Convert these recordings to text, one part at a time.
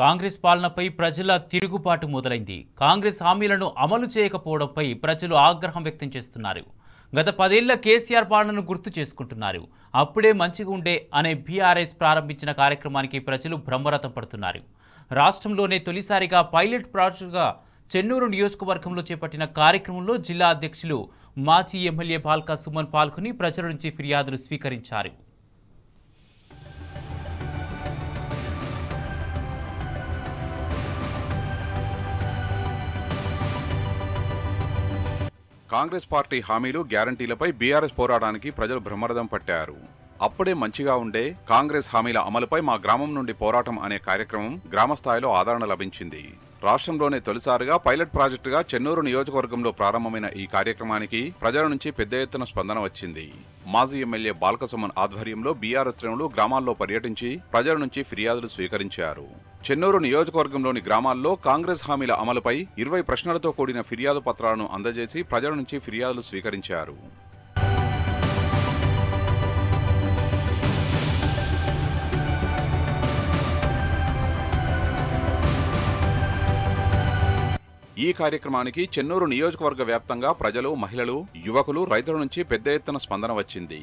కాంగ్రెస్ పాలనపై ప్రజల తిరుగుబాటు మొదలైంది. కాంగ్రెస్ హామీలను అమలు చేయకపోవడంపై ప్రజలు ఆగ్రహం వ్యక్తం చేస్తున్నారు. గత 10 ఏళ్ల కేసీఆర్ పాలనను గుర్తు చేసుకుంటున్నారు. అప్పుడే మంచిగా ఉండే అనే బీఆర్ఎస్ ప్రారంభించిన కార్యక్రమానికి ప్రజలు బ్రహ్మరథం పడుతున్నారు. రాష్ట్రంలోనే తొలిసారిగా పైలట్ ప్రాజెక్టుగా చెన్నూరు నియోజకవర్గంలో చేపట్టిన కార్యక్రమంలో జిల్లా అధ్యక్షులు మాజీ ఎమ్మెల్యే బాల్కా సుమన్ పాల్గొని ప్రజల నుంచి ఫిర్యాదులు స్వీకరించారు. కాంగ్రెస్ పార్టీ హామీలు గ్యారంటీలపై బీఆర్ఎస్ పోరాటానికి ప్రజలు బ్రహ్మరథం పట్టారు. అప్పుడే మంచిగా ఉండే కాంగ్రెస్ హామీల అమలుపై మా గ్రామం నుండి పోరాటం అనే కార్యక్రమం గ్రామస్థాయిలో ఆదరణ లభించింది. రాష్ట్రంలోనే తొలిసారిగా పైలట్ ప్రాజెక్టుగా చెన్నూరు నియోజకవర్గంలో ప్రారంభమైన ఈ కార్యక్రమానికి ప్రజల నుంచి పెద్ద ఎత్తున స్పందన వచ్చింది. మాజీ ఎమ్మెల్యే బాల్కా సుమన్ ఆధ్వర్యంలో బీఆర్ఎస్ శ్రేణులు గ్రామాల్లో పర్యటించి ప్రజల నుంచి ఫిర్యాదులు స్వీకరించారు. చెన్నూరు నియోజకవర్గంలోని గ్రామాల్లో కాంగ్రెస్ హామీల అమలుపై 20 ప్రశ్నలతో కూడిన ఫిర్యాదు పత్రాలను అందజేసి ప్రజల నుంచి ఫిర్యాదులు స్వీకరించారు. ఈ కార్యక్రమానికి చెన్నూరు నియోజకవర్గ వ్యాప్తంగా ప్రజలు, మహిళలు, యువకులు, రైతుల నుంచి పెద్ద ఎత్తున స్పందన వచ్చింది.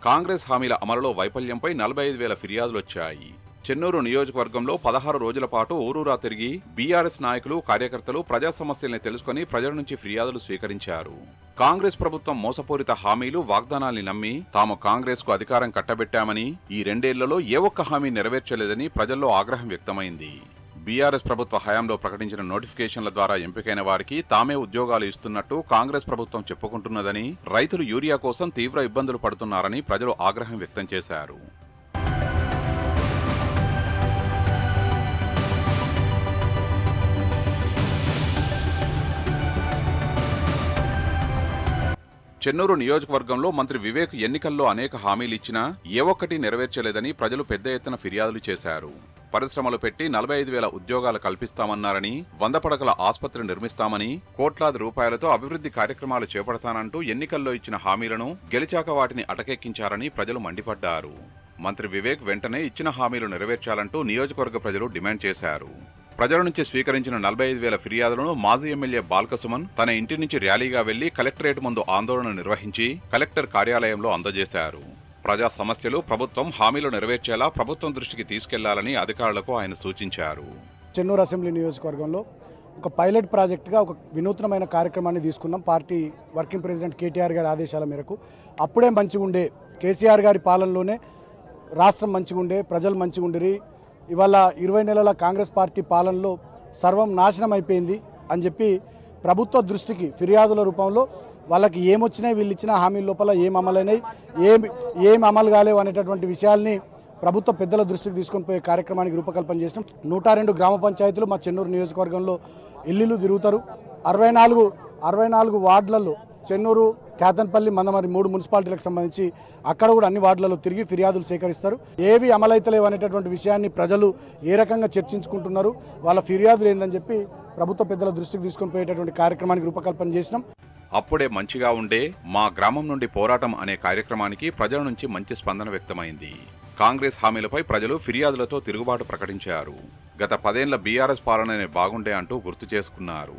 కాంగ్రెస్ హామీల అమలులో వైఫల్యంపై 45,000 ఫిర్యాదులొచ్చాయి. చెన్నూరు నియోజకవర్గంలో 16 రోజుల పాటు ఊరూరా తిరిగి బీఆర్ఎస్ నాయకులు, కార్యకర్తలు ప్రజా సమస్యల్ని తెలుసుకుని ప్రజల నుంచి ఫిర్యాదులు స్వీకరించారు. కాంగ్రెస్ ప్రభుత్వం మోసపూరిత హామీలు, వాగ్దానాల్ని నమ్మి తాము కాంగ్రెస్ కు అధికారం కట్టబెట్టామని, ఈ 2 ఏళ్లలో ఏ ఒక్క హామీ నెరవేర్చలేదని ప్రజల్లో ఆగ్రహం వ్యక్తమైంది. బీఆర్ఎస్ ప్రభుత్వ హయాంలో ప్రకటించిన నోటిఫికేషన్ల ద్వారా ఎంపికైన వారికి తామే ఉద్యోగాలు ఇస్తున్నట్టు కాంగ్రెస్ ప్రభుత్వం చెప్పుకుంటున్నదని, రైతులు యూరియా కోసం తీవ్ర ఇబ్బందులు పడుతున్నారని ప్రజలు ఆగ్రహం వ్యక్తం చేశారు. చెన్నూరు నియోజకవర్గంలో మంత్రి వివేక్ ఎన్నికల్లో అనేక హామీలు ఇచ్చినా ఏ ఒక్కటి నెరవేర్చలేదని ప్రజలు పెద్ద ఎత్తున ఫిర్యాదులు చేశారు. పరిశ్రమలు పెట్టి 45,000 ఉద్యోగాలు కల్పిస్తామన్నారని, 100 పడకల ఆసుపత్రి నిర్మిస్తామని, కోట్లాది రూపాయలతో అభివృద్ధి కార్యక్రమాలు చేపడతానంటూ ఎన్నికల్లో ఇచ్చిన హామీలను గెలిచాక వాటిని అటకెక్కించారని ప్రజలు మండిపడ్డారు. మంత్రి వివేక్ వెంటనే ఇచ్చిన హామీలు నెరవేర్చాలంటూ నియోజకవర్గ ప్రజలు డిమాండ్ చేశారు. ప్రజల నుంచి స్వీకరించిన 45,000 ఫిర్యాదులను మాజీ ఎమ్మెల్యే బాల్కా సుమన్ తన ఇంటి నుంచి ర్యాలీగా వెళ్లి కలెక్టరేట్ ముందు ఆందోళన నిర్వహించి కలెక్టర్ కార్యాలయంలో అందజేశారు. ప్రజా సమస్యలు, ప్రభుత్వం హామీలు నెరవేర్చేలా ప్రభుత్వం దృష్టికి తీసుకెళ్లాలని అధికారులకు ఆయన సూచించారు. చెన్నూరు అసెంబ్లీ నియోజకవర్గంలో ఒక పైలట్ ప్రాజెక్టుగా ఒక వినూత్నమైన కార్యక్రమాన్ని తీసుకున్నాం. పార్టీ వర్కింగ్ ప్రెసిడెంట్ కేటీఆర్ గారి ఆదేశాల మేరకు అప్పుడే మంచిగా ఉండే కేసీఆర్ గారి పాలనలోనే రాష్ట్రం మంచిగా ఉండే, ప్రజలు మంచిగా ఉండేరి. ఇవాళ 20 నెలల కాంగ్రెస్ పార్టీ పాలనలో సర్వం నాశనం అయిపోయింది అని చెప్పి ప్రభుత్వ దృష్టికి ఫిర్యాదుల రూపంలో వాళ్ళకి ఏమొచ్చినాయి, వీళ్ళు ఇచ్చిన హామీల లోపల ఏం అమలైనాయి, ఏం అమలు కాలేవు అనేటటువంటి విషయాల్ని ప్రభుత్వ పెద్దల దృష్టికి తీసుకొని పోయే కార్యక్రమానికి రూపకల్పన చేసినాం. 102 గ్రామ పంచాయతీలు మా చెన్నూరు నియోజకవర్గంలో ఇల్లు తిరుగుతారు. 64 వార్డులలో చెన్నూరు, కేతన్పల్లి, మందమరి 3 మున్సిపాలిటీలకు సంబంధించి అక్కడ కూడా అన్ని వార్డులలో తిరిగి ఫిర్యాదులు సేకరిస్తారు. ఏవి అమలైతలేవు అనేటటువంటి విషయాన్ని ప్రజలు ఏ రకంగా చర్చించుకుంటున్నారు, వాళ్ళ ఫిర్యాదులు ఏందని చెప్పి ప్రభుత్వ పెద్దల దృష్టికి తీసుకొని పోయేటటువంటి కార్యక్రమానికి రూపకల్పన చేసినాం. అప్పుడే మంచిగా ఉండే మా గ్రామం నుండి పోరాటం అనే కార్యక్రమానికి ప్రజల నుంచి మంచి స్పందన వ్యక్తమైంది. కాంగ్రెస్ హామీలపై ప్రజలు ఫిర్యాదులతో తిరుగుబాటు ప్రకటించారు. గత 10 ఏళ్ల బీఆర్ఎస్ పాలననే బాగుండే అంటూ గుర్తు చేసుకున్నారు.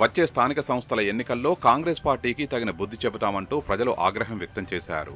వచ్చే స్థానిక సంస్థల ఎన్నికల్లో కాంగ్రెస్ పార్టీకి తగిన బుద్ధి చెబుతామంటూ ప్రజలు ఆగ్రహం వ్యక్తం చేశారు.